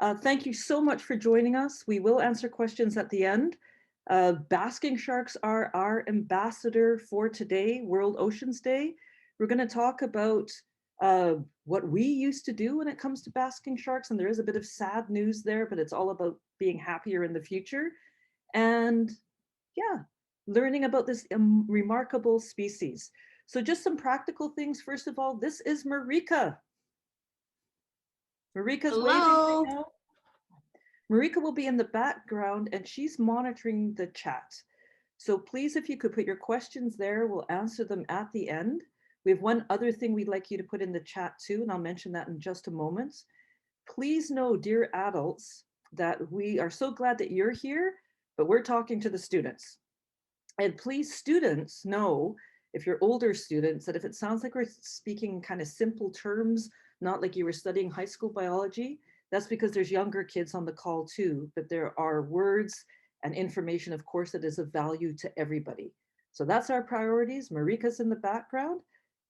Thank you so much for joining us. We will answer questions at the end. Basking Sharks are our ambassador for today, World Oceans Day. We're going to talk about what we used to do when it comes to basking sharks, and there is a bit of sad news there, but it's all about being happier in the future. And yeah, learning about this remarkable species. So just some practical things. First of all, this is Marika. Marika's waving right Hello. now. Marika will be in the background and she's monitoring the chat. So please, if you could put your questions there, we'll answer them at the end. We have one other thing we'd like you to put in the chat too, and I'll mention that in just a moment. Please know, dear adults, that we are so glad that you're here, but we're talking to the students. And please, students, know, if you're older students, that if it sounds like we're speaking kind of simple terms, not like you were studying high school biology, that's because there's younger kids on the call too, but there are words and information, of course, that is of value to everybody. So that's our priorities. Marika's in the background.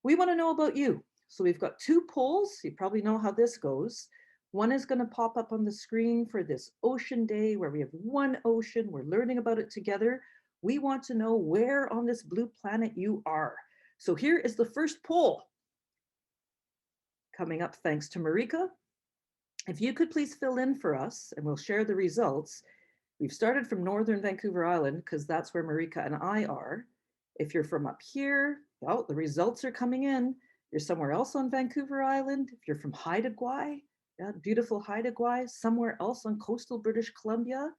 We want to know about you. So we've got two polls. You probably know how this goes. One is going to pop up on the screen for this ocean day where we have one ocean. We're learning about it together. We want to know where on this blue planet you are. So here is the first poll coming up thanks to Marika. If you could please fill in for us and we'll share the results. We've started from Northern Vancouver Island because that's where Marika and I are. If you're from up here, well, the results are coming in. You're somewhere else on Vancouver Island. If you're from Haida Gwaii, yeah, beautiful Haida Gwaii, somewhere else on coastal British Columbia,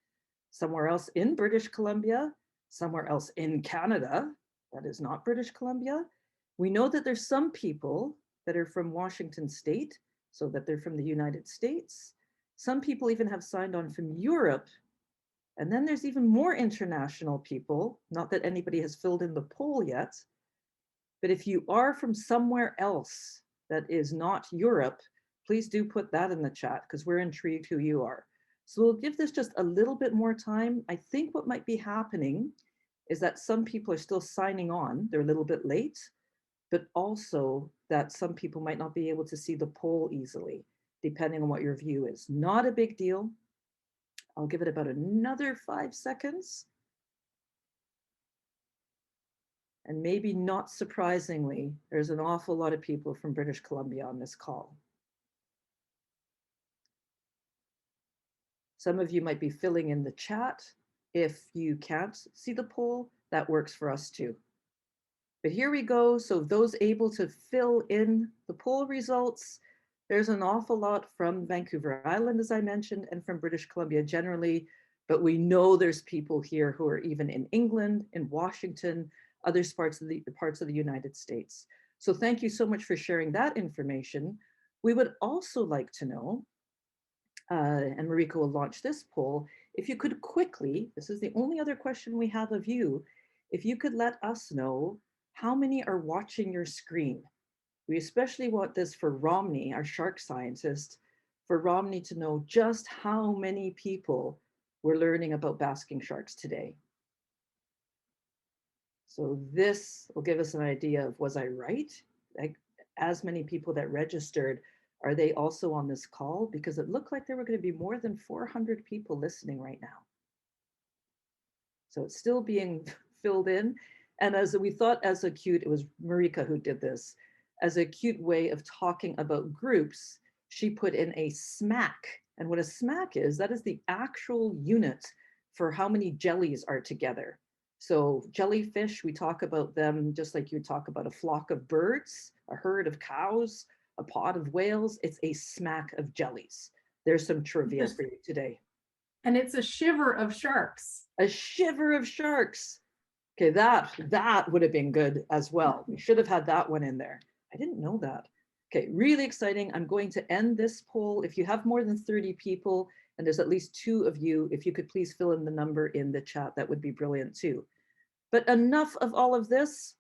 somewhere else in British Columbia, somewhere else in Canada, that is not British Columbia. We know that there's some people that are from Washington State, so that they're from the United States. Some people even have signed on from Europe. And then there's even more international people, not that anybody has filled in the poll yet, but if you are from somewhere else that is not Europe, please do put that in the chat because we're intrigued who you are. So we'll give this just a little bit more time. I think what might be happening is that some people are still signing on. They're a little bit late, but also that some people might not be able to see the poll easily, depending on what your view is. Not a big deal. I'll give it about another 5 seconds. And maybe not surprisingly, there's an awful lot of people from British Columbia on this call. Some of you might be filling in the chat. If you can't see the poll, that works for us too. But here we go. So those able to fill in the poll results, there's an awful lot from Vancouver Island, as I mentioned, and from British Columbia generally, but we know there's people here who are even in England, in Washington, other parts of the United States. So thank you so much for sharing that information. We would also like to know, and Marika will launch this poll, if you could quickly, this is the only other question we have of you, if you could let us know how many are watching your screen. We especially want this for Romney, our shark scientist, for Romney to know just how many people were learning about basking sharks today. So this will give us an idea of, was I right? Like, as many people that registered, are they also on this call? Because it looked like there were going to be more than 400 people listening right now. So it's still being filled in. And as we thought, as a cute, it was Marika who did this, as a cute way of talking about groups, she put in a SMAC. And what a SMAC is, that is the actual unit for how many jellies are together. So jellyfish, we talk about them just like you talk about a flock of birds, a herd of cows, a pod of whales. It's a smack of jellies. There's some trivia for you today. And it's a shiver of sharks. A shiver of sharks. Okay, that would have been good as well. We should have had that one in there. I didn't know that. Okay, really exciting. I'm going to end this poll. If you have more than 30 people, and there's at least 2 of you, if you could please fill in the number in the chat, that would be brilliant too. But enough of all of this.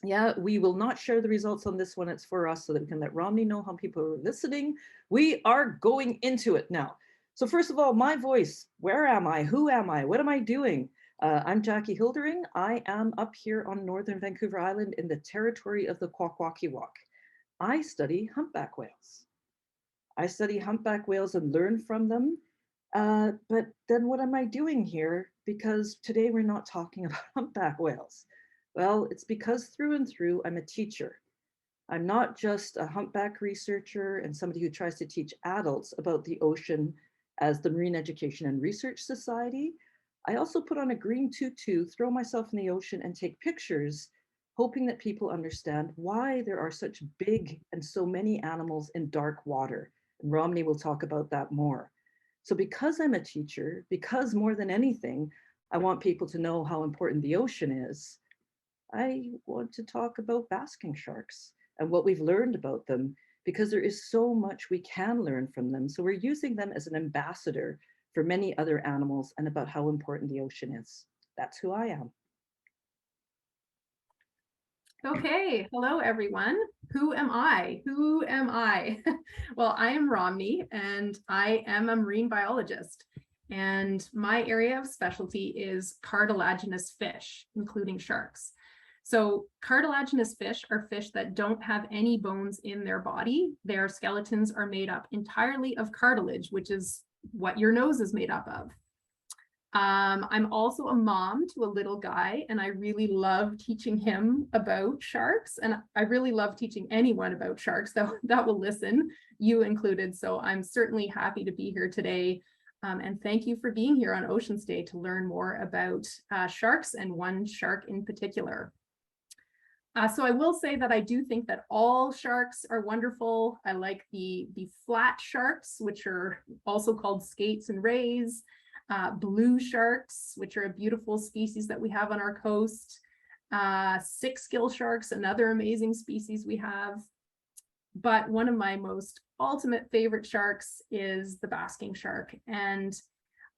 Yeah, we will not share the results on this one. It's for us so that we can let Romney know how people are listening. We are going into it now. So first of all, my voice, where am I? Who am I? What am I doing? I'm Jackie Hildering. I am up here on Northern Vancouver Island in the territory of the Kwakwaka'wakw. I study humpback whales. I study humpback whales and learn from them. But then what am I doing here? Because today we're not talking about humpback whales. Well, it's because through and through, I'm a teacher. I'm not just a humpback researcher and somebody who tries to teach adults about the ocean as the Marine Education and Research Society. I also put on a green tutu, throw myself in the ocean, and take pictures, hoping that people understand why there are such big and so many animals in dark water. And Romney will talk about that more. So, because I'm a teacher, because more than anything, I want people to know how important the ocean is, I want to talk about basking sharks and what we've learned about them, because there is so much we can learn from them. So we're using them as an ambassador for many other animals and about how important the ocean is. That's who I am. Okay, hello everyone. Who am I? Who am I? Well, I am Romney and I am a marine biologist. And my area of specialty is cartilaginous fish, including sharks. So cartilaginous fish are fish that don't have any bones in their body. Their skeletons are made up entirely of cartilage, which is what your nose is made up of. I'm also a mom to a little guy, and I really love teaching him about sharks. And I really love teaching anyone about sharks that will listen, you included. So I'm certainly happy to be here today. And thank you for being here on Oceans Day to learn more about sharks and one shark in particular. So I will say that I do think that all sharks are wonderful. I like the flat sharks, which are also called skates and rays. Blue sharks, which are a beautiful species that we have on our coast. Six-gill sharks, another amazing species we have. But one of my most ultimate favorite sharks is the basking shark. And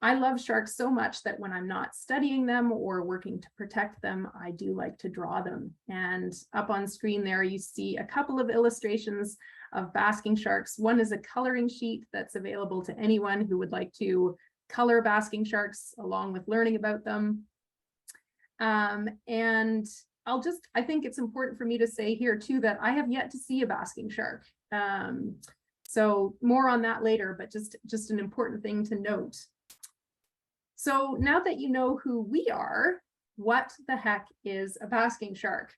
I love sharks so much that when I'm not studying them or working to protect them, I do like to draw them. And up on screen there, you see a couple of illustrations of basking sharks. One is a coloring sheet that's available to anyone who would like to color basking sharks along with learning about them. And I think it's important for me to say here too that I have yet to see a basking shark. So more on that later, but just an important thing to note. So now that you know who we are, what the heck is a basking shark?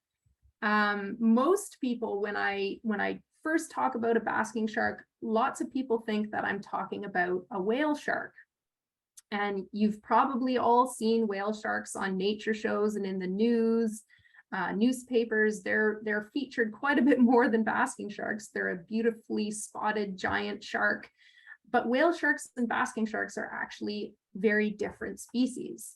Most people, when I first talk about a basking shark, lots of people think that I'm talking about a whale shark. And you've probably all seen whale sharks on nature shows and in the news, newspapers. They're featured quite a bit more than basking sharks. They're a beautifully spotted giant shark. But whale sharks and basking sharks are actually very different species.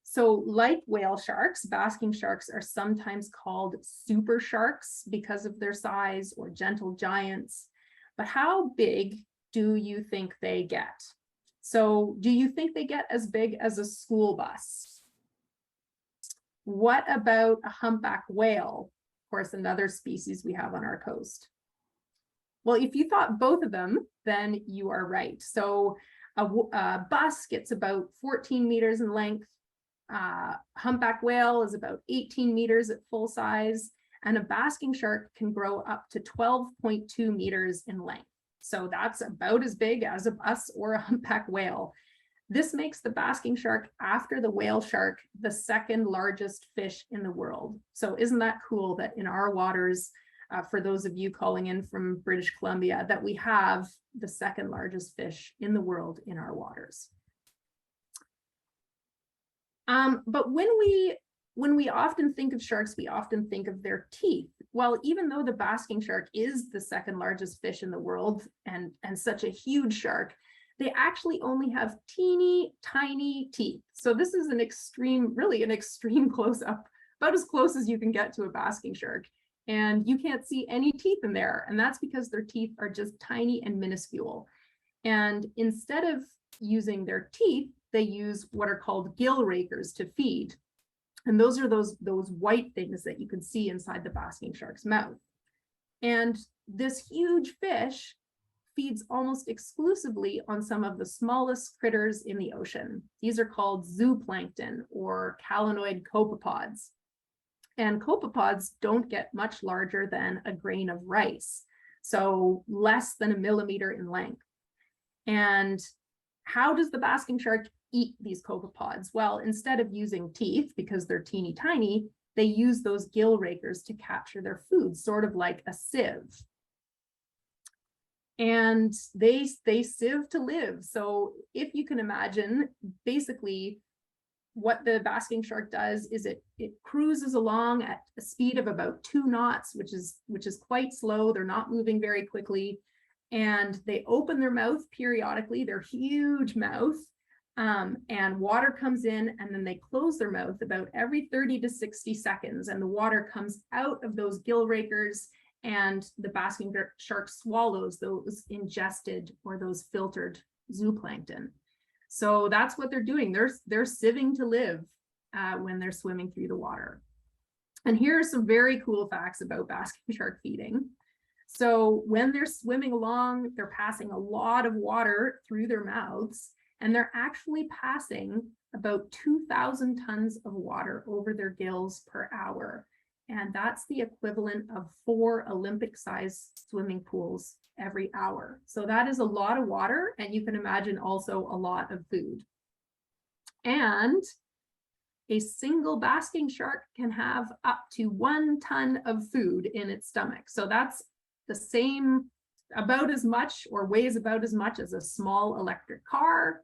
So like whale sharks, basking sharks are sometimes called super sharks because of their size, or gentle giants. But how big do you think they get? So do you think they get as big as a school bus? What about a humpback whale? Of course, another species we have on our coast. Well, if you thought both of them, then you are right. So a bus gets about 14 meters in length. Humpback whale is about 18 meters at full size, and a basking shark can grow up to 12.2 meters in length. So that's about as big as a bus or a humpback whale. This makes the basking shark, after the whale shark, the second largest fish in the world. So isn't that cool that in our waters, for those of you calling in from British Columbia, that we have the second largest fish in the world in our waters? But when we often think of sharks, we often think of their teeth. Well, even though the basking shark is the second largest fish in the world and such a huge shark, they actually only have teeny tiny teeth. So this is really an extreme close-up, about as close as you can get to a basking shark. And you can't see any teeth in there. And that's because their teeth are just tiny and minuscule. And instead of using their teeth, they use what are called gill rakers to feed. And those are those white things that you can see inside the basking shark's mouth. And this huge fish feeds almost exclusively on some of the smallest critters in the ocean. These are called zooplankton, or calanoid copepods. And copepods don't get much larger than a grain of rice. so less than a millimeter in length. And how does the basking shark eat these copepods? Well, instead of using teeth, because they're teeny tiny, they use those gill rakers to capture their food, sort of like a sieve. And they sieve to live. So if you can imagine, basically what the basking shark does is it cruises along at a speed of about 2 knots, which is quite slow. They're not moving very quickly. And they open their mouth periodically, their huge mouth, and water comes in, and then they close their mouth about every 30 to 60 seconds, and the water comes out of those gill rakers, and the basking shark swallows those ingested or those filtered zooplankton. So that's what they're doing. They're sieving to live when they're swimming through the water. And here are some very cool facts about basking shark feeding. So when they're swimming along, they're passing a lot of water through their mouths, and they're actually passing about 2,000 tons of water over their gills per hour. And that's the equivalent of 4 Olympic-sized swimming pools every hour. So that is a lot of water, and you can imagine also a lot of food. And a single basking shark can have up to 1 ton of food in its stomach. So that's the same, about as much, or weighs about as much as a small electric car,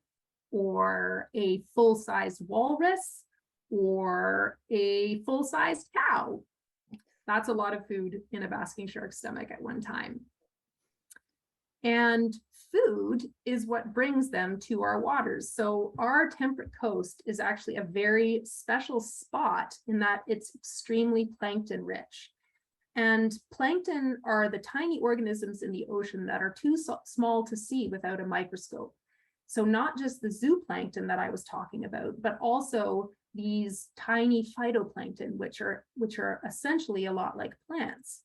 or a full-sized walrus, or a full-sized cow. That's a lot of food in a basking shark's stomach at one time. And food is what brings them to our waters. So our temperate coast is actually a very special spot in that it's extremely plankton rich. And plankton are the tiny organisms in the ocean that are too small to see without a microscope. So not just the zooplankton that I was talking about, but also these tiny phytoplankton, which are essentially a lot like plants.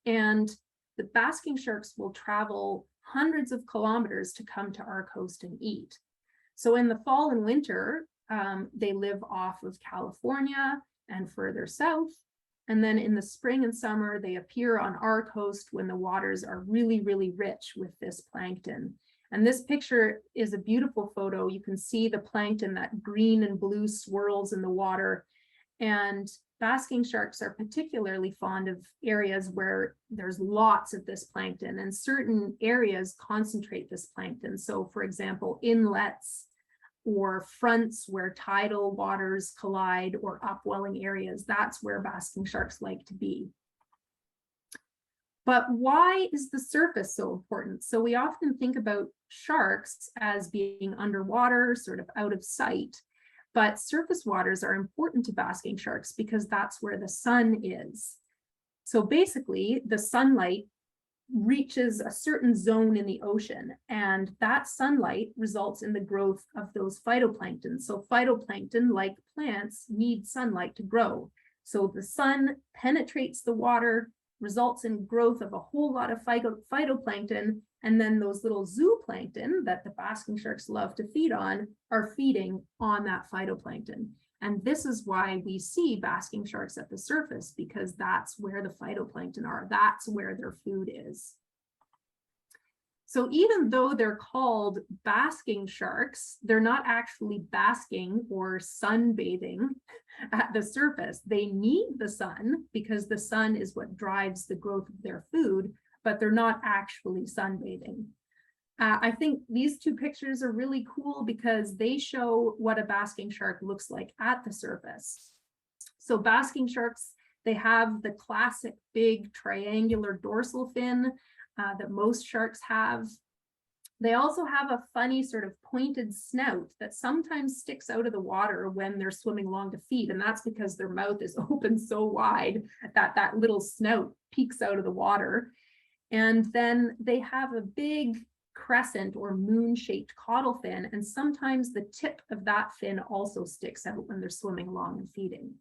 And the basking sharks will travel hundreds of kilometers to come to our coast and eat. So in the fall and winter, they live off of California and further south. And then in the spring and summer, they appear on our coast when the waters are really, really rich with this plankton. And this picture is a beautiful photo. You can see the plankton, that green and blue swirls in the water. And basking sharks are particularly fond of areas where there's lots of this plankton, and certain areas concentrate this plankton. So for example, inlets or fronts where tidal waters collide, or upwelling areas, that's where basking sharks like to be. But why is the surface so important? So we often think about sharks as being underwater, sort of out of sight, but surface waters are important to basking sharks because that's where the sun is. So basically, the sunlight reaches a certain zone in the ocean, and that sunlight results in the growth of those phytoplankton. So phytoplankton, like plants, need sunlight to grow. So the sun penetrates the water, results in growth of a whole lot of phytoplankton, and then those little zooplankton that the basking sharks love to feed on are feeding on that phytoplankton. And this is why we see basking sharks at the surface, because that's where the phytoplankton are. That's where their food is. So even though they're called basking sharks, they're not actually basking or sunbathing at the surface. They need the sun because the sun is what drives the growth of their food, but they're not actually sunbathing. I think these two pictures are really cool because they show what a basking shark looks like at the surface. So basking sharks, they have the classic big triangular dorsal fin that most sharks have. They also have a funny sort of pointed snout that sometimes sticks out of the water when they're swimming along to feed. And that's because their mouth is open so wide that that little snout peeks out of the water. And then they have a big crescent or moon-shaped caudal fin, and sometimes the tip of that fin also sticks out when they're swimming along and feeding.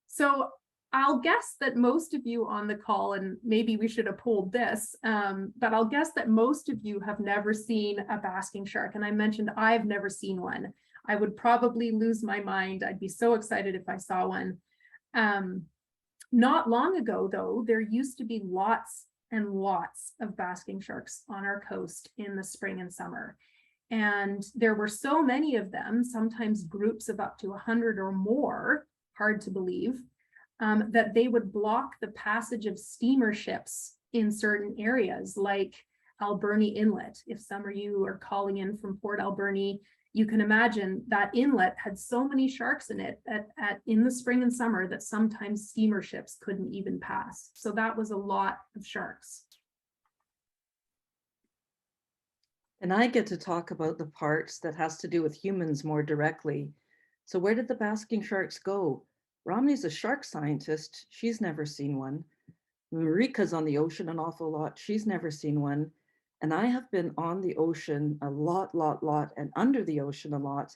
So I'll guess that most of you on the call, and maybe we should have pulled this, but I'll guess that most of you have never seen a basking shark. And I mentioned I've never seen one. I would probably lose my mind. I'd be so excited if I saw one. Not long ago, though, there used to be lots and lots of basking sharks on our coast in the spring and summer. And there were so many of them, sometimes groups of up to 100 or more, hard to believe, that they would block the passage of steamer ships in certain areas, like Alberni Inlet. If some of you are calling in from Port Alberni, you can imagine that inlet had so many sharks in it in the spring and summer that sometimes steamer ships couldn't even pass. So that was a lot of sharks. And I get to talk about the parts that has to do with humans more directly. So where did the basking sharks go? Romney's a shark scientist. She's never seen one. Marika's on the ocean an awful lot. She's never seen one. And I have been on the ocean a lot, and under the ocean a lot.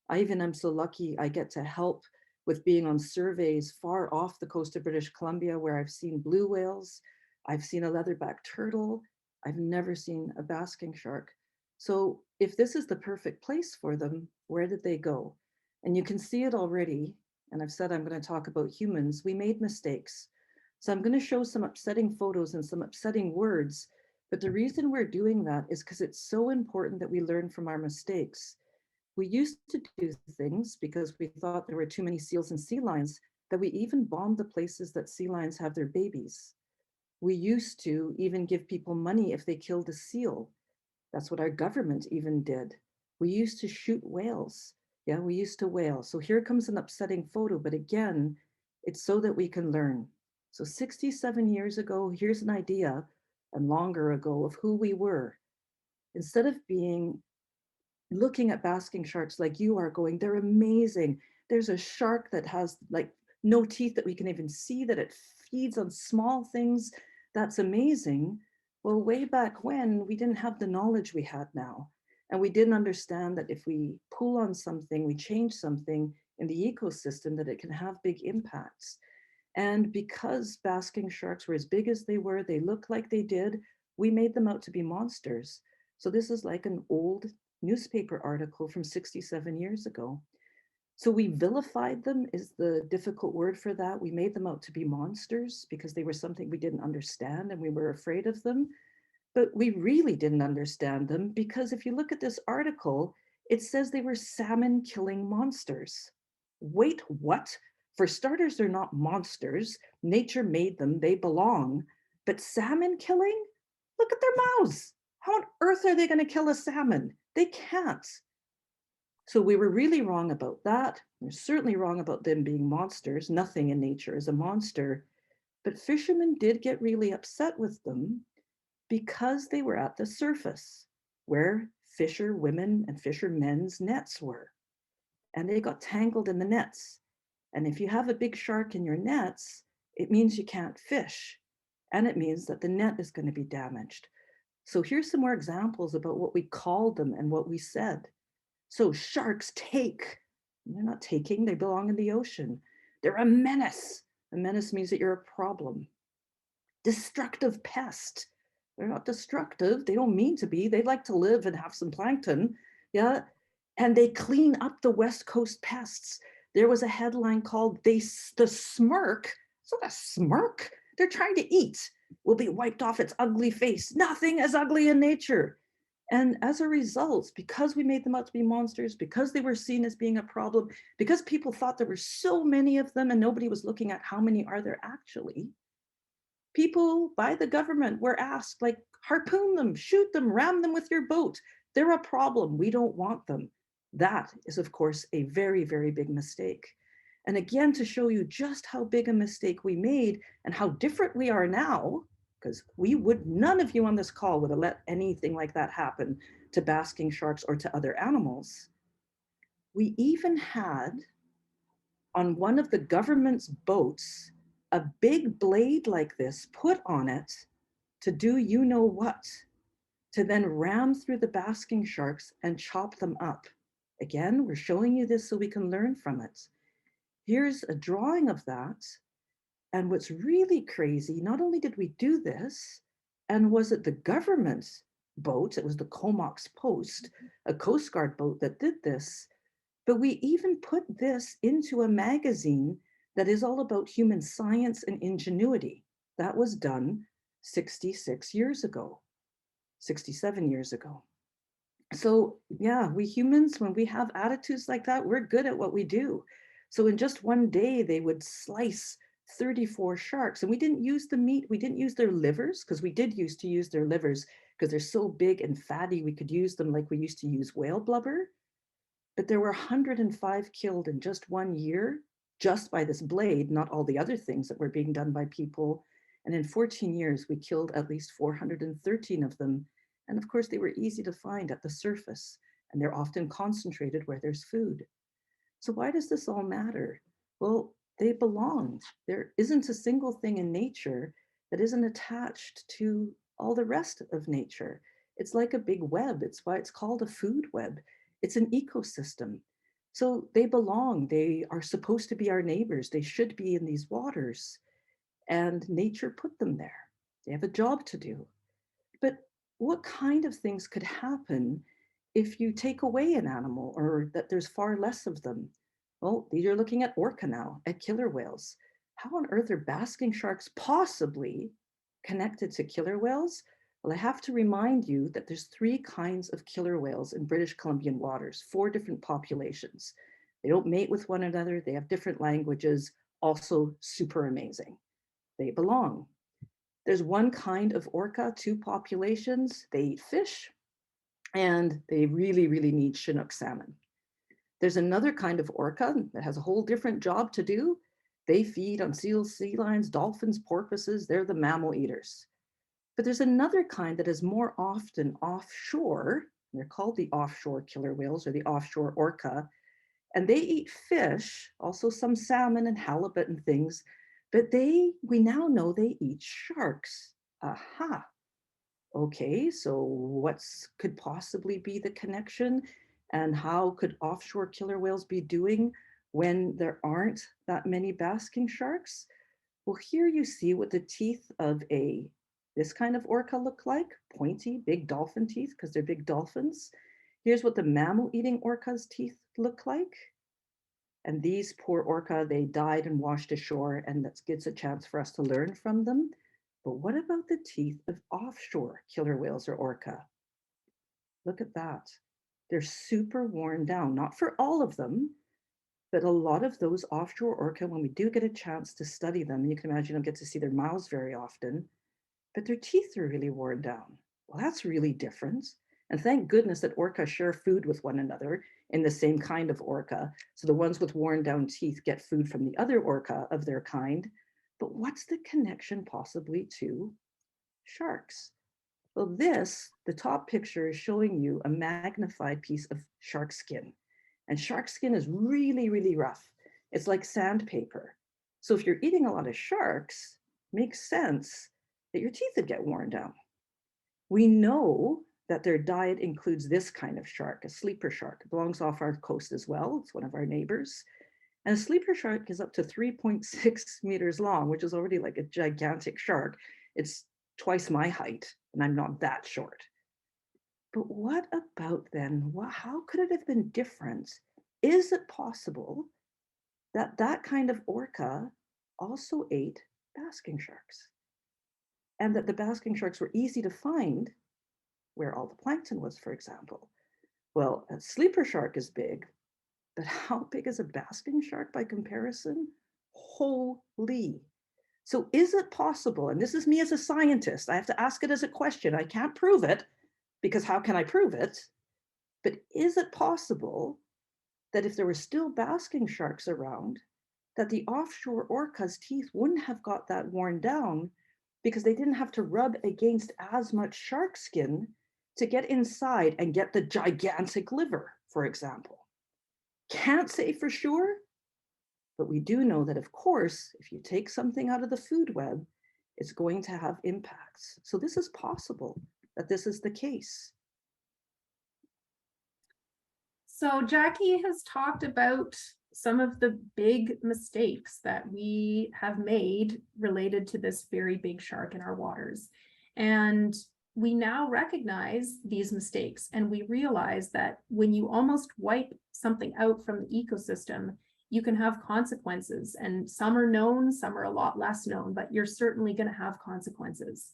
I even am so lucky I get to help with being on surveys far off the coast of British Columbia where I've seen blue whales. I've seen a leatherback turtle. I've never seen a basking shark. So if this is the perfect place for them, where did they go? And you can see it already. And I've said I'm going to talk about humans. We made mistakes. So I'm going to show some upsetting photos and some upsetting words. But the reason we're doing that is because it's so important that we learn from our mistakes. We used to do things because we thought there were too many seals and sea lions that we even bombed the places that sea lions have their babies. We used to even give people money if they killed a seal. That's what our government even did. We used to shoot whales. Yeah, we used to whale. So here comes an upsetting photo, but again, it's so that we can learn. So 67 years ago, here's an idea, and longer ago, of who we were. Instead of looking at basking sharks like you are going, they're amazing. There's a shark that has like no teeth that we can even see, that it feeds on small things. That's amazing. Well, way back when, we didn't have the knowledge we had now. And we didn't understand that if we pull on something, we change something in the ecosystem, that it can have big impacts. And because basking sharks were as big as they were, they looked like they did, we made them out to be monsters. So this is like an old newspaper article from 67 years ago. So we vilified them is the difficult word for that. We made them out to be monsters because they were something we didn't understand and we were afraid of them. But we really didn't understand them because if you look at this article, it says they were salmon killing monsters. Wait, what? For starters, they're not monsters. Nature made them, they belong. But salmon killing? Look at their mouths. How on earth are they going to kill a salmon? They can't. So we were really wrong about that. We're certainly wrong about them being monsters. Nothing in nature is a monster. But fishermen did get really upset with them because they were at the surface where fisher women and fishermen's nets were. And they got tangled in the nets. And if you have a big shark in your nets, it means you can't fish. And it means that the net is going to be damaged. So here's some more examples about what we called them and what we said. So sharks take. They're not taking, they belong in the ocean. They're a menace. A menace means that you're a problem. Destructive pest. They're not destructive. They don't mean to be. They like to live and have some plankton. Yeah. And they clean up the West Coast pests. There was a headline called the smirk. So the smirk they're trying to eat will be wiped off its ugly face. Nothing is ugly in nature. And as a result, because we made them out to be monsters, because they were seen as being a problem, because people thought there were so many of them and nobody was looking at how many are there actually, people by the government were asked, like, harpoon them, shoot them, ram them with your boat. They're a problem. We don't want them. That is, of course, a very, very big mistake. And again, to show you just how big a mistake we made and how different we are now, because none of you on this call would have let anything like that happen to basking sharks or to other animals. We even had on one of the government's boats a big blade like this put on it to do you know what, to then ram through the basking sharks and chop them up. Again, we're showing you this so we can learn from it. Here's a drawing of that. And what's really crazy, not only did we do this, and was it the government boat, it was the Comox Post, a Coast Guard boat that did this, but we even put this into a magazine that is all about human science and ingenuity. That was done 66 years ago, 67 years ago. So yeah, we humans, when we have attitudes like that, we're good at what we do. So in just one day, they would slice 34 sharks, and we didn't use the meat. We didn't use their livers, because we did used to use their livers because they're so big and fatty. We could use them like we used to use whale blubber. But there were 105 killed in just 1 year, just by this blade, not all the other things that were being done by people. And in 14 years, we killed at least 413 of them. And of course, they were easy to find at the surface, and they're often concentrated where there's food. So why does this all matter? Well, they belong. There isn't a single thing in nature that isn't attached to all the rest of nature. It's like a big web. It's why it's called a food web. It's an ecosystem. So they belong. They are supposed to be our neighbors. They should be in these waters. And nature put them there. They have a job to do. But what kind of things could happen if you take away an animal, or that there's far less of them? Well, you're looking at orca now, at killer whales. How on earth are basking sharks possibly connected to killer whales? Well, I have to remind you that there's 3 kinds of killer whales in British Columbian waters, 4 different populations. They don't mate with one another. They have different languages, also super amazing. They belong. There's one kind of orca, 2 populations. They eat fish, and they really, really need Chinook salmon. There's another kind of orca that has a whole different job to do. They feed on seals, sea lions, dolphins, porpoises. They're the mammal eaters. But there's another kind that is more often offshore. They're called the offshore killer whales, or the offshore orca. And they eat fish, also some salmon and halibut and things. But we now know they eat sharks. Aha. Okay, so what's could possibly be the connection, and how could offshore killer whales be doing when there aren't that many basking sharks? Well, here you see what the teeth of this kind of orca look like, pointy, big dolphin teeth, because they're big dolphins. Here's what the mammal-eating orca's teeth look like. And these poor orca, they died and washed ashore, and that gives a chance for us to learn from them. But what about the teeth of offshore killer whales or orca? Look at that. They're super worn down, not for all of them, but a lot of those offshore orca, when we do get a chance to study them, you can imagine you don't get to see their mouths very often, but their teeth are really worn down. Well, that's really different. And thank goodness that orca share food with one another in the same kind of orca. So the ones with worn down teeth get food from the other orca of their kind. But what's the connection possibly to sharks? Well, the top picture is showing you a magnified piece of shark skin. And shark skin is really, really rough. It's like sandpaper. So if you're eating a lot of sharks, it makes sense that your teeth would get worn down. We know that their diet includes this kind of shark, a sleeper shark. It belongs off our coast as well. It's one of our neighbors. And a sleeper shark is up to 3.6 meters long, which is already like a gigantic shark. It's twice my height, and I'm not that short. But what about then? How could it have been different? Is it possible that that kind of orca also ate basking sharks? And that the basking sharks were easy to find where all the plankton was, for example. Well, a sleeper shark is big, but how big is a basking shark by comparison? Holy. So is it possible, and this is me as a scientist, I have to ask it as a question. I can't prove it, because how can I prove it? But is it possible that if there were still basking sharks around, that the offshore orca's teeth wouldn't have got that worn down because they didn't have to rub against as much shark skin to get inside and get the gigantic liver, for example? Can't say for sure, but we do know that, of course, if you take something out of the food web, it's going to have impacts. So this is possible that this is the case. So Jackie has talked about some of the big mistakes that we have made related to this very big shark in our waters. And we now recognize these mistakes, and we realize that when you almost wipe something out from the ecosystem, you can have consequences, and some are known, some are a lot less known, but you're certainly going to have consequences.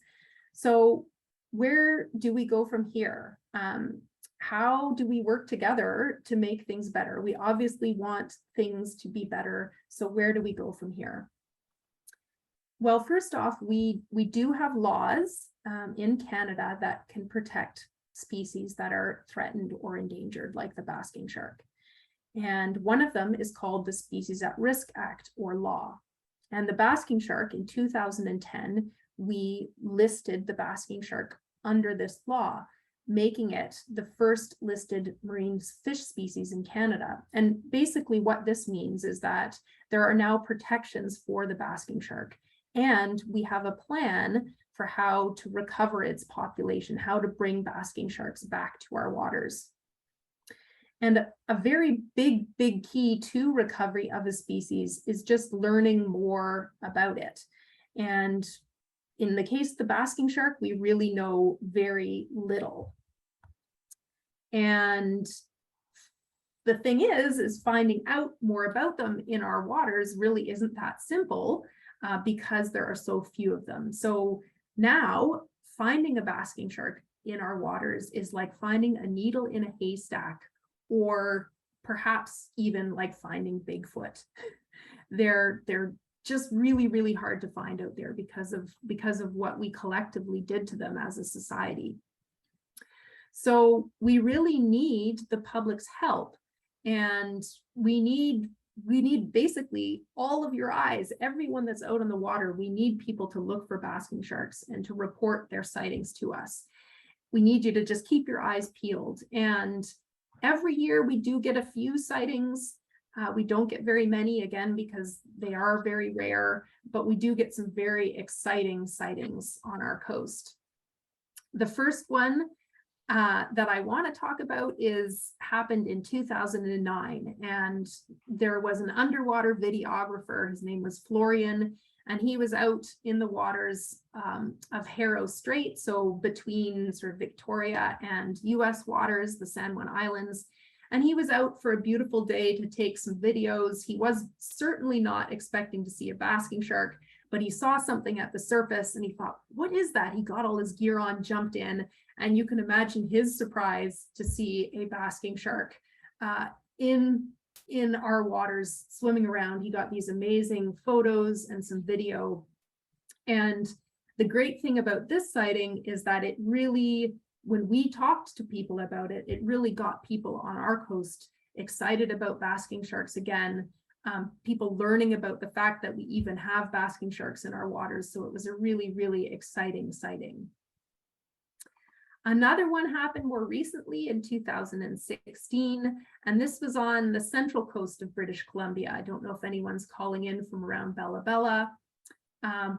So where do we go from here? How do we work together to make things better? We obviously want things to be better. So where do we go from here? Well, first off, we do have laws in Canada that can protect species that are threatened or endangered, like the basking shark. And one of them is called the Species at Risk Act, or law. And the basking shark, in 2010, we listed the basking shark under this law, making it the first listed marine fish species in Canada. And basically what this means is that there are now protections for the basking shark, and we have a plan for how to recover its population, how to bring basking sharks back to our waters. And a very big key to recovery of a species is just learning more about it. And in the case of the basking shark, we really know very little. And the thing is finding out more about them in our waters really isn't that simple because there are so few of them. So now finding a basking shark in our waters is like finding a needle in a haystack, or perhaps even like finding Bigfoot. They're just really hard to find out there because of what we collectively did to them as a society. So we really need the public's help, and we need basically all of your eyes, everyone that's out on the water. We need people to look for basking sharks and to report their sightings to us. We need you to just keep your eyes peeled. And every year we do get a few sightings. We don't get very many, again, because they are very rare, but we do get some very exciting sightings on our coast. The first one that I want to talk about happened in 2009, and there was an underwater videographer. His name was Florian, and he was out in the waters of Harrow Strait, so between sort of Victoria and US waters, the San Juan Islands. And he was out for a beautiful day to take some videos. He was certainly not expecting to see a basking shark, but he saw something at the surface and he thought, what is that? He got all his gear on, jumped in, and you can imagine his surprise to see a basking shark in our waters swimming around. He got these amazing photos and some video. And the great thing about this sighting is that it really, when we talked to people about it, it really got people on our coast excited about basking sharks again. People learning about the fact that we even have basking sharks in our waters. So it was a really exciting sighting. Another one happened more recently in 2016, and this was on the central coast of British Columbia. I don't know if anyone's calling in from around Bella Bella,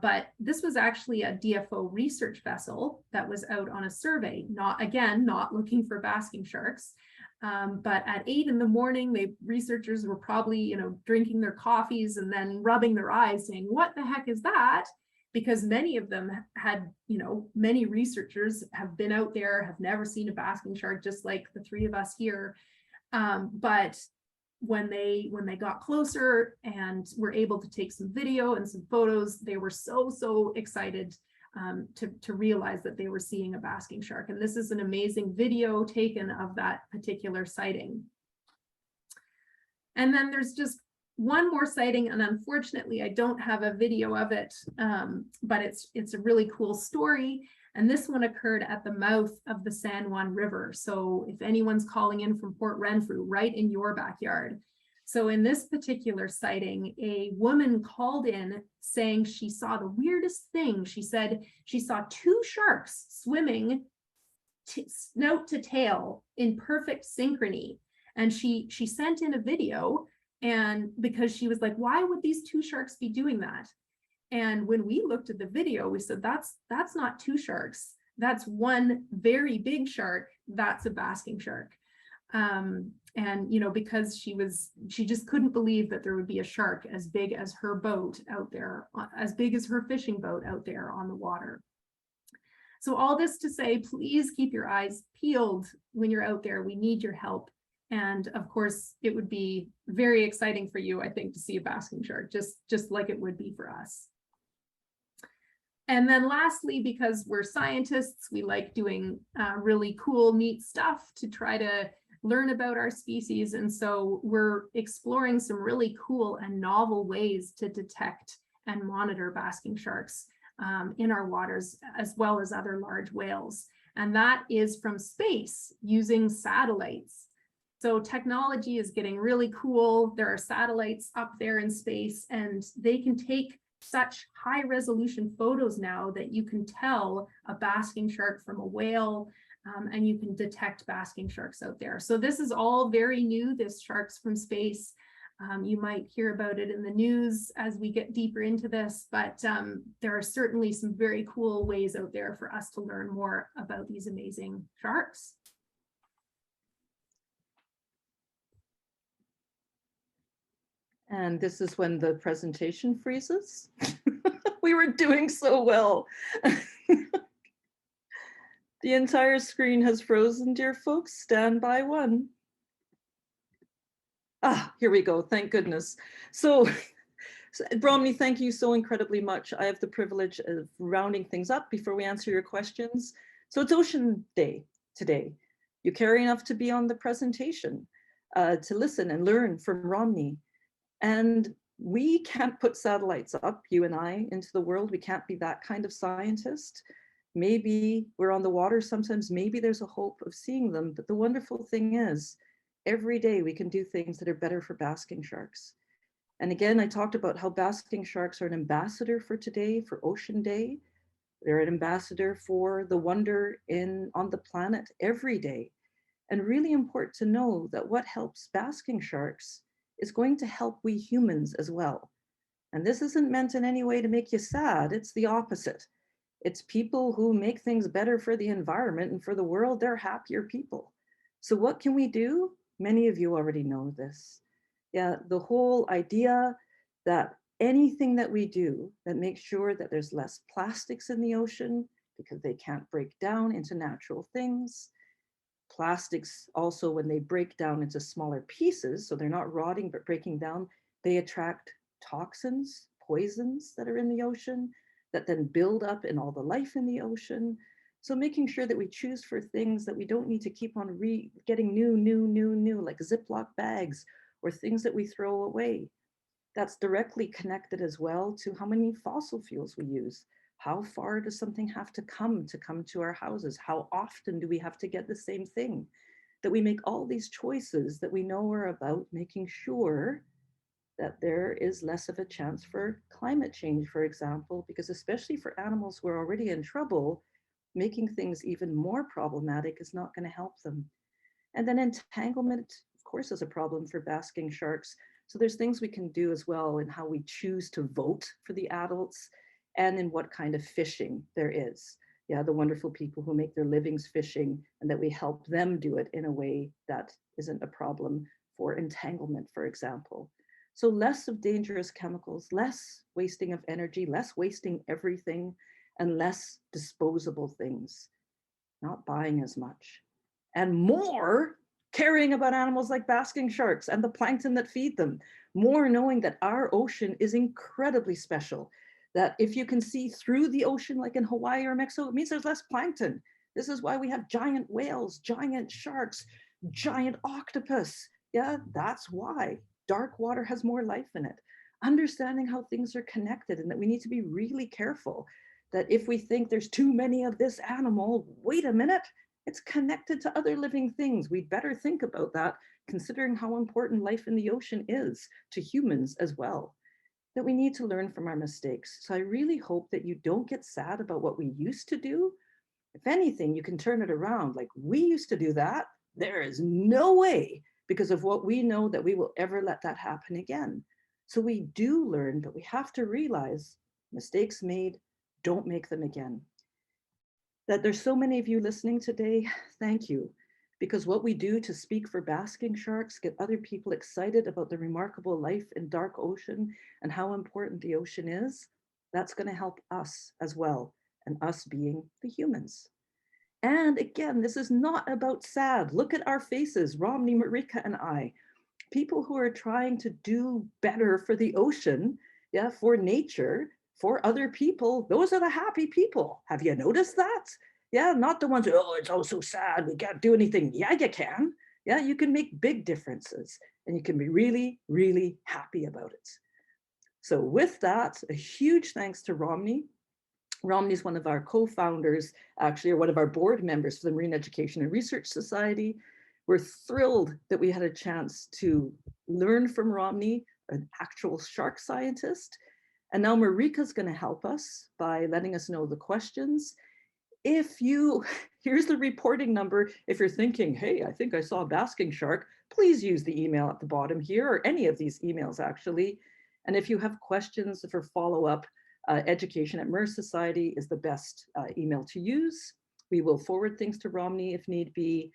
but this was actually a DFO research vessel that was out on a survey, not looking for basking sharks. But at 8 in the morning, the researchers were probably, drinking their coffees and then rubbing their eyes saying, what the heck is that? Because many of them had, many researchers have been out there, have never seen a basking shark, just like the three of us here. But when they got closer and were able to take some video and some photos, they were so excited to realize that they were seeing a basking shark. And this is an amazing video taken of that particular sighting. And then there's just one more sighting, and unfortunately I don't have a video of it, but it's a really cool story. And this one occurred at the mouth of the San Juan River. So if anyone's calling in from Port Renfrew, right in your backyard. So in this particular sighting, a woman called in saying she saw the weirdest thing. She said she saw two sharks swimming snout to tail in perfect synchrony. And she sent in a video, and because she was like, why would these two sharks be doing that? And when we looked at the video, we said, that's not two sharks. That's one very big shark. That's a basking shark. And, because she just couldn't believe that there would be a shark as big as her boat out there, as big as her fishing boat out there on the water. So all this to say, please keep your eyes peeled when you're out there. We need your help. And of course, it would be very exciting for you, I think, to see a basking shark, just like it would be for us. And then lastly, because we're scientists, we like doing really cool, neat stuff to try to learn about our species. And so we're exploring some really cool and novel ways to detect and monitor basking sharks in our waters, as well as other large whales. And that is from space using satellites. So technology is getting really cool. There are satellites up there in space, and they can take such high resolution photos now that you can tell a basking shark from a whale, and you can detect basking sharks out there. So this is all very new, this sharks from space. You might hear about it in the news as we get deeper into this, but there are certainly some very cool ways out there for us to learn more about these amazing sharks. And this is when the presentation freezes. We were doing so well. The entire screen has frozen, dear folks. Stand by one. Ah, here we go. Thank goodness. So, Romney, thank you so incredibly much. I have the privilege of rounding things up before we answer your questions. So it's Ocean Day today. You care enough to be on the presentation, to listen and learn from Romney. And we can't put satellites up, you and I, into the world. We can't be that kind of scientist. Maybe we're on the water sometimes, maybe there's a hope of seeing them. But the wonderful thing is, every day we can do things that are better for basking sharks. And again, I talked about how basking sharks are an ambassador for today, for Ocean Day. They're an ambassador for the wonder on the planet every day. And really important to know that what helps basking sharks is going to help we humans as well. And this isn't meant in any way to make you sad, it's the opposite. It's people who make things better for the environment and for the world, they're happier people. So what can we do? Many of you already know this. Yeah, the whole idea that anything that we do that makes sure that there's less plastics in the ocean because they can't break down into natural things. Plastics also, when they break down into smaller pieces, so they're not rotting but breaking down, they attract toxins, poisons that are in the ocean that then build up in all the life in the ocean. So making sure that we choose for things that we don't need to keep on getting new, like Ziploc bags or things that we throw away. That's directly connected as well to how many fossil fuels we use. How far does something have to come to our houses? How often do we have to get the same thing? That we make all these choices that we know are about making sure that there is less of a chance for climate change, for example, because especially for animals who are already in trouble, making things even more problematic is not going to help them. And then entanglement, of course, is a problem for basking sharks. So there's things we can do as well in how we choose to vote for the adults and in what kind of fishing there is. Yeah, the wonderful people who make their livings fishing and that we help them do it in a way that isn't a problem for entanglement, for example. So less of dangerous chemicals, less wasting of energy, less wasting everything, and less disposable things, not buying as much. And more caring about animals like basking sharks and the plankton that feed them, more knowing that our ocean is incredibly special, that if you can see through the ocean, like in Hawaii or Mexico, it means there's less plankton. This is why we have giant whales, giant sharks, giant octopus. Yeah, that's why. Dark water has more life in it. Understanding how things are connected and that we need to be really careful that if we think there's too many of this animal, wait a minute, it's connected to other living things. We'd better think about that, considering how important life in the ocean is to humans as well. That we need to learn from our mistakes. So I really hope that you don't get sad about what we used to do. If anything, you can turn it around. Like, we used to do that. There is no way, because of what we know, that we will ever let that happen again. So we do learn, but we have to realize mistakes made, don't make them again. That there's so many of you listening today, thank you. Because what we do to speak for basking sharks, get other people excited about the remarkable life in dark ocean and how important the ocean is, that's going to help us as well, and us being the humans. And again, this is not about sad. Look at our faces, Romney, Marika, and I. People who are trying to do better for the ocean, yeah, for nature, for other people. Those are the happy people. Have you noticed that? Yeah, not the ones who, oh, it's all so sad, we can't do anything. Yeah, you can. Yeah, you can make big differences and you can be really, really happy about it. So with that, a huge thanks to Romney. Romney is one of our co-founders, actually, or one of our board members for the Marine Education and Research Society. We're thrilled that we had a chance to learn from Romney, an actual shark scientist. And now Marika's going to help us by letting us know the questions. If you, here's the reporting number. If you're thinking, hey, I think I saw a basking shark, please use the email at the bottom here, or any of these emails actually. And if you have questions for follow-up, education@MERS Society is the best email to use. We will forward things to Romney if need be.